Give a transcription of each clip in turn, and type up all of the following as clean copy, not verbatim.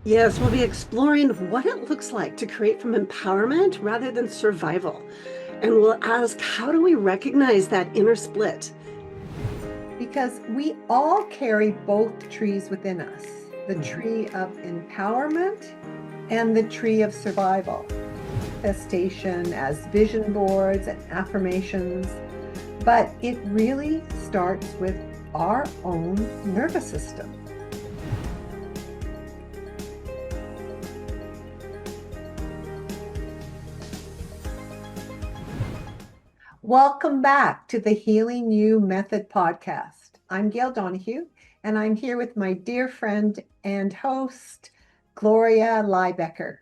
Yes, we'll be exploring what it looks like to create from empowerment rather than survival. And we'll ask, how do we recognize that inner split? Because we all carry both trees within us, the tree of empowerment and the tree of survival. Manifestation as vision boards and affirmations, but it really starts with our own nervous system. Welcome back to the Healing You Method podcast. I'm Gail Donohue, and I'm here with my dear friend and host, Gloria Lybecker.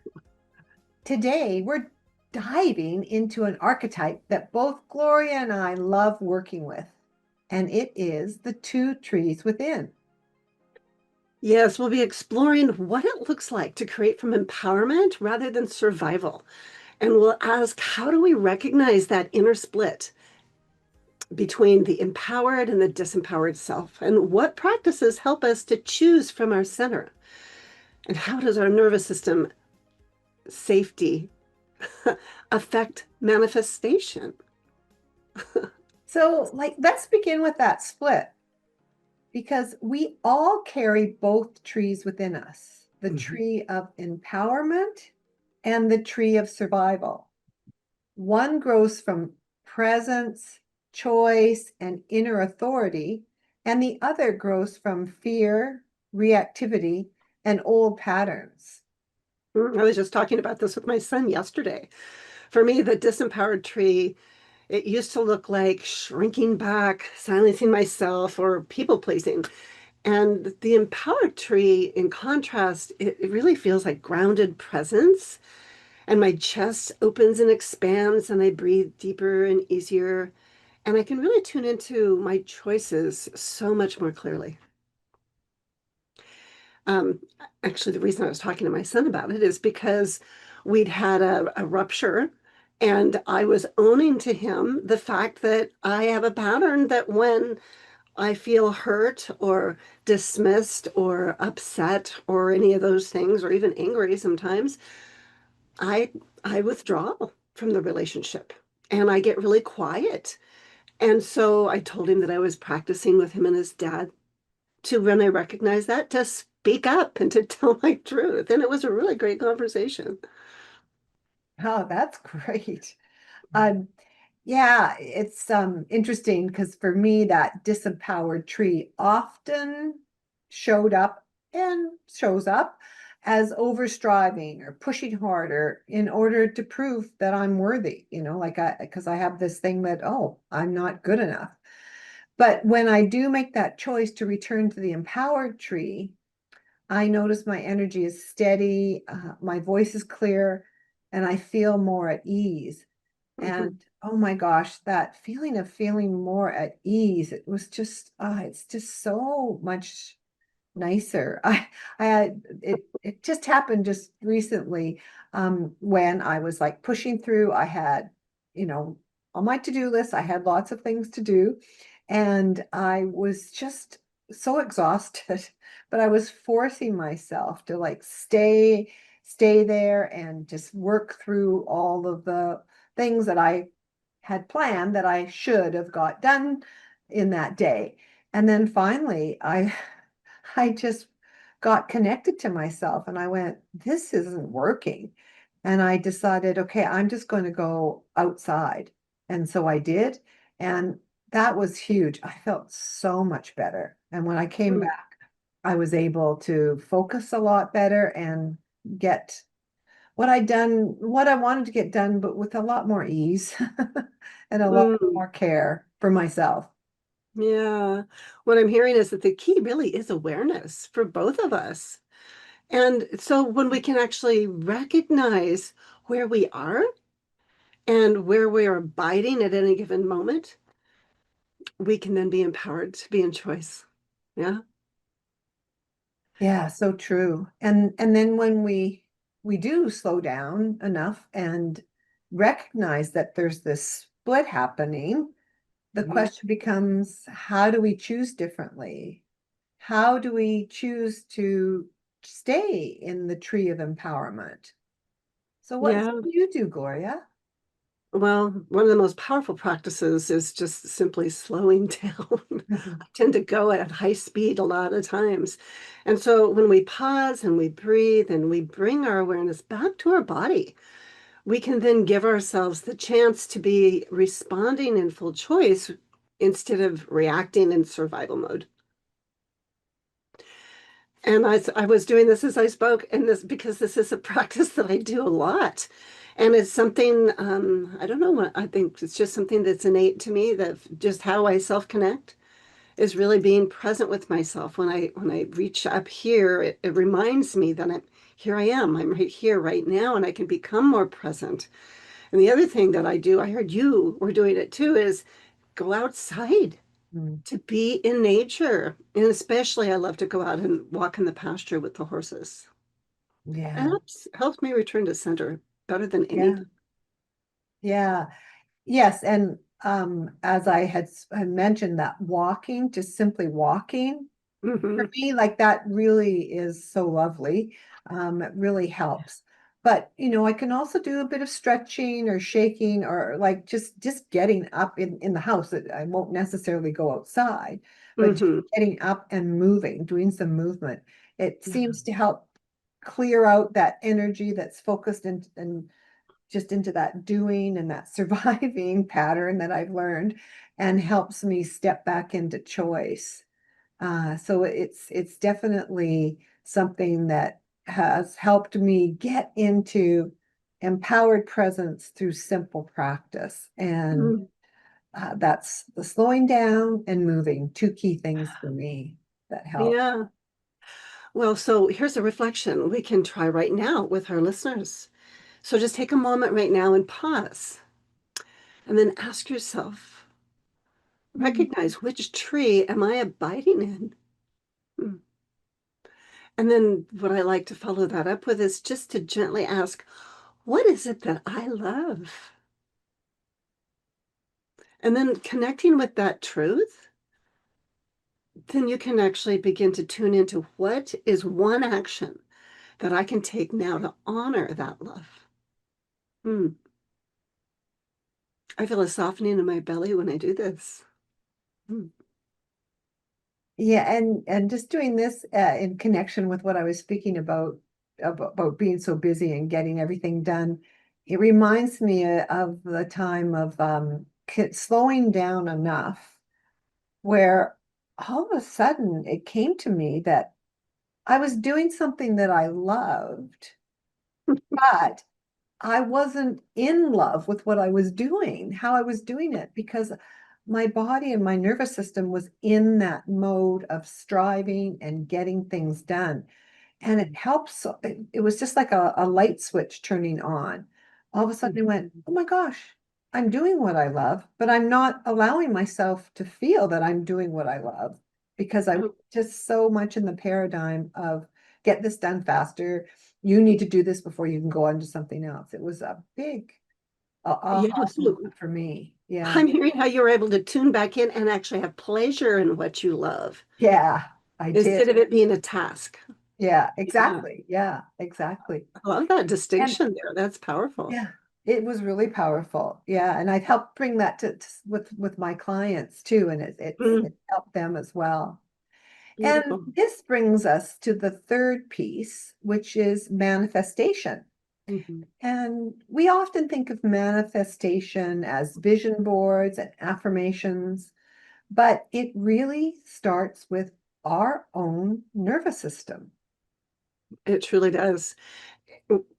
Today, we're diving into an archetype that both Gloria and I love working with, and it is the two trees within. Yes, we'll be exploring what it looks like to create from empowerment rather than survival. And we'll ask, how do we recognize that inner split between the empowered and the disempowered self? And what practices help us to choose from our center? And how does our nervous system safety affect manifestation? So, let's begin with that split because we all carry both trees within us, the tree of empowerment and the tree of survival. One grows from presence, choice, and inner authority, and the other grows from fear, reactivity, and old patterns. I was just talking about this with my son yesterday. For me, the disempowered tree, it used to look like shrinking back, silencing myself, or people pleasing. And the empowered tree, in contrast, it really feels like grounded presence. And my chest opens and expands, and I breathe deeper and easier. And I can really tune into my choices so much more clearly. Um, Actually, the reason I was talking to my son about it is because we'd had a rupture, and I was owning to him the fact that I have a pattern that when I feel hurt or dismissed or upset or any of those things, or even angry sometimes, I I withdraw from the relationship and I get really quiet. And so I told him that I was practicing with him and his dad to, when I recognize that, to speak up and to tell my truth. And it was a really great conversation. Oh, that's great. Um, yeah, it's interesting because for me, that disempowered tree often showed up and shows up as overstriving or pushing harder in order to prove that I'm worthy, because I have this thing that, oh, I'm not good enough. But when I do make that choice to return to the empowered tree, I notice my energy is steady, my voice is clear, and I feel more at ease. Mhm. And oh my gosh, that feeling of feeling more at ease, it was just, it's just so much nicer. It just happened just recently, when I was like pushing through. I had, you know, on my to-do list, I had lots of things to do, and I was just so exhausted, but I was forcing myself to like stay there and just work through all of the things that I had planned that I should have got done in that day. And then finally, I just got connected to myself and I went, this isn't working. And I decided, okay, I'm just going to go outside. And so I did. And that was huge. I felt so much better. And when I came Mm. back, I was able to focus a lot better and get what I wanted to get done, but with a lot more ease and a lot Mm. more care for myself. Yeah. What I'm hearing is that the key really is awareness for both of us. And so when we can actually recognize where we are and where we are abiding at any given moment, we can then be empowered to be in choice. Yeah. Yeah, so true. And then when we do slow down enough and recognize that there's this split happening, the question becomes, how do we choose differently? How do we choose to stay in the tree of empowerment. So what Yeah. do you do, Gloria? Well, one of the most powerful practices is just simply slowing down. I tend to go at high speed a lot of times. And so when we pause and we breathe and we bring our awareness back to our body, we can then give ourselves the chance to be responding in full choice instead of reacting in survival mode. And I was doing this as I spoke, and this because this is a practice that I do a lot. And it's something, I don't know what, I think it's just something that's innate to me, that just how I self-connect is really being present with myself. When I reach up here, it reminds me that here I am, I'm right here right now, and I can become more present. And the other thing that I do, I heard you were doing it too, is go outside Mm, to be in nature. And especially I love to go out and walk in the pasture with the horses. And yeah, helps me return to center better than yeah, anything. yeah. Yes, and as I had mentioned, that walking, just simply walking, for Hmm. me, like that really is so lovely. It really helps. But I can also do a bit of stretching or shaking or like just getting up in the house. I won't necessarily go outside, but just Hmm. getting up and moving, doing some movement. It Yeah. seems to help clear out that energy that's focused and just into that doing and that surviving pattern that I've learned and helps me step back into choice. So it's definitely something that has helped me get into empowered presence through simple practice. And Mm. that's the slowing down and moving, two key things for me that help. Yeah. Well, so here's a reflection we can try right now with our listeners. So just take a moment right now and pause, and then ask yourself, Mm. recognize, which tree am I abiding in? Hmm. And then what I like to follow that up with is just to gently ask, what is it that I love? And then connecting with that truth, then you can actually begin to tune into what is one action that I can take now to honor that love. Hmm. I feel a softening in my belly when I do this. Hmm. Yeah, and just doing this in connection with what I was speaking about being so busy and getting everything done, it reminds me of the time of slowing down enough where all of a sudden it came to me that I was doing something that I loved, but I wasn't in love with what I was doing, how I was doing it, because my body and my nervous system was in that mode of striving and getting things done. And it helps. It was just like a light switch turning on. All of a sudden, I went, Mhm. oh my gosh, I'm doing what I love, but I'm not allowing myself to feel that I'm doing what I love because I was Oh, just so much in the paradigm of get this done faster. You need to do this before you can go on to something else. It was a big yeah. aha So moment for me. Yeah. I'm hearing how you're able to tune back in and actually have pleasure in what you love Yeah, I did. instead of it being a task. Yeah, Yeah. exactly. Yeah, exactly. I love that And distinction there. That's powerful. yeah, it was really powerful. Yeah, and I've helped bring that with my clients too, and Mm, it's helped them as well. And beautiful. this brings us to the third piece, which is manifestation. Mhm. And we often think of manifestation as vision boards and affirmations, but it really starts with our own nervous system. It truly does.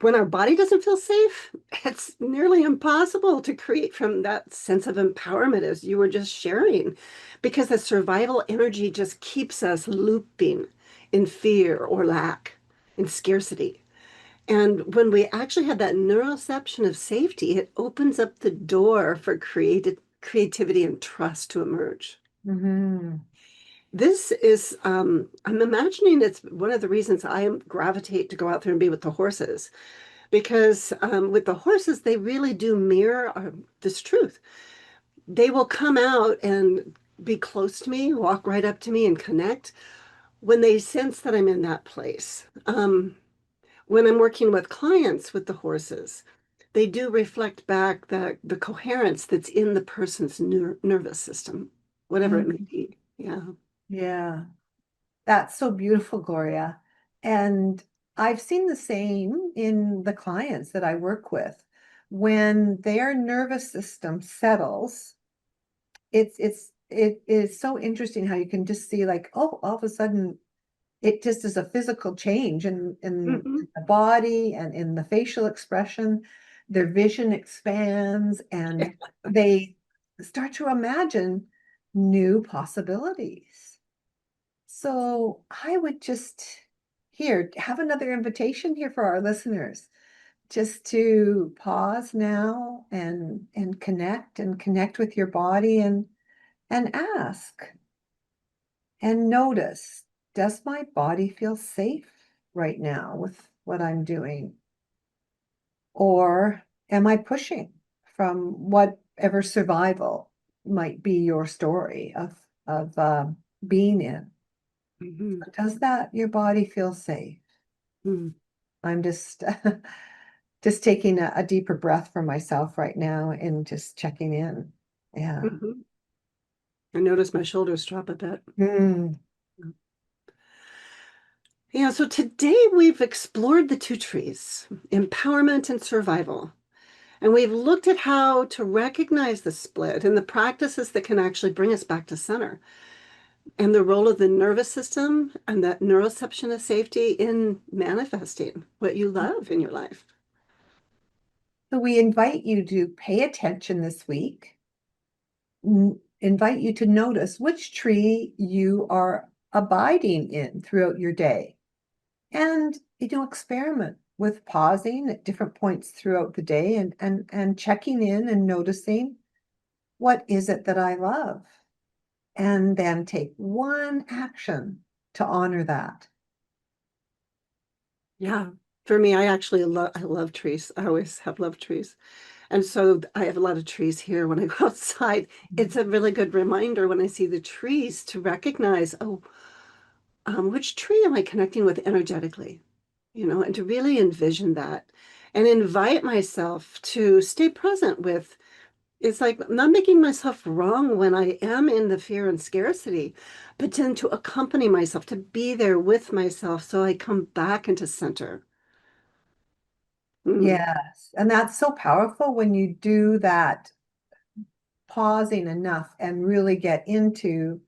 When our body doesn't feel safe, it's nearly impossible to create from that sense of empowerment as you were just sharing, because the survival energy just keeps us looping in fear or lack, in scarcity. And when we actually have that neuroception of safety, it opens up the door for creativity and trust to emerge. Mhm. This is, I'm imagining it's one of the reasons I gravitate to go out there and be with the horses, because with the horses, they really do mirror this truth. They will come out and be close to me, walk right up to me and connect, when they sense that I'm in that place. When I'm working with clients with the horses, they do reflect back the coherence that's in the person's nervous system, whatever it may Mm, be. Yeah. yeah, that's so beautiful, Gloria. And I've seen the same in the clients that I work with. When their nervous system settles, it is so interesting how you can just see like, oh, all of a sudden it just is a physical change in Hmm. the body and in the facial expression. Their vision expands and they start to imagine new possibilities. So I would just here have another invitation here for our listeners just to pause now and connect with your body and ask and notice, does my body feel safe right now with what I'm doing? Or am I pushing from whatever survival might be your story of being in? Hmm. Does that your body feel safe? Hmm. I'm just just taking a deeper breath for myself right now and just checking in. Yeah. Hmm. I notice my shoulders drop a bit. Mm. Yeah, so today we've explored the two trees, empowerment and survival. And we've looked at how to recognize the split and the practices that can actually bring us back to center, and the role of the nervous system and that neuroception of safety in manifesting what you love in your life. So we invite you to pay attention this week, invite you to notice which tree you are abiding in throughout your day. And experiment with pausing at different points throughout the day and checking in and noticing what is it that I love? And then take one action to honor that. Yeah. For me, I love trees. I always have loved trees. And so I have a lot of trees here when I go outside. It's a really good reminder when I see the trees to recognize, oh, which tree am I connecting with energetically? And to really envision that and invite myself to stay present with, it's like not making myself wrong when I am in the fear and scarcity, but then to accompany myself, to be there with myself so I come back into center. Mm, Yes. And that's so powerful when you do that pausing enough and really get into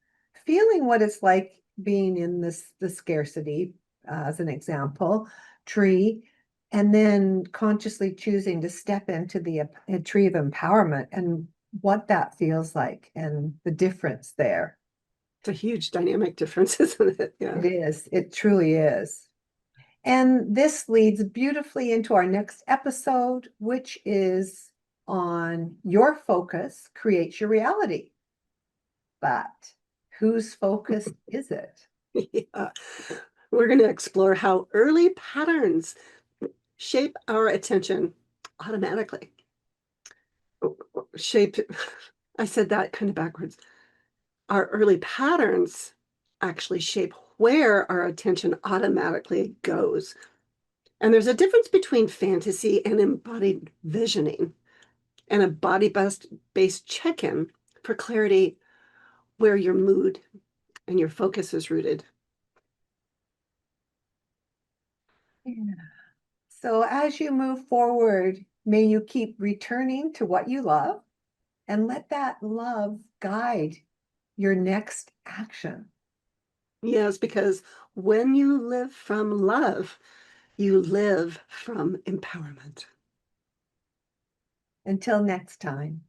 feeling what it's like being in the scarcity, as an example, tree, and then consciously choosing to step into the tree of empowerment and what that feels like and the difference there. it's a huge dynamic difference, isn't it? Yeah. It is. It truly is. And this leads beautifully into our next episode, which is on your focus creates your reality. But whose focus is it? Yeah. We're going to explore how early patterns shape our attention automatically. Shape, I said that kind of backwards. Our early patterns actually shape where our attention automatically goes. And there's a difference between fantasy and embodied visioning, and a body based check in for clarity where your mood and your focus is rooted. Yeah. So as you move forward, may you keep returning to what you love and let that love guide your next action. Yes, because when you live from love, you live from empowerment. Until next time.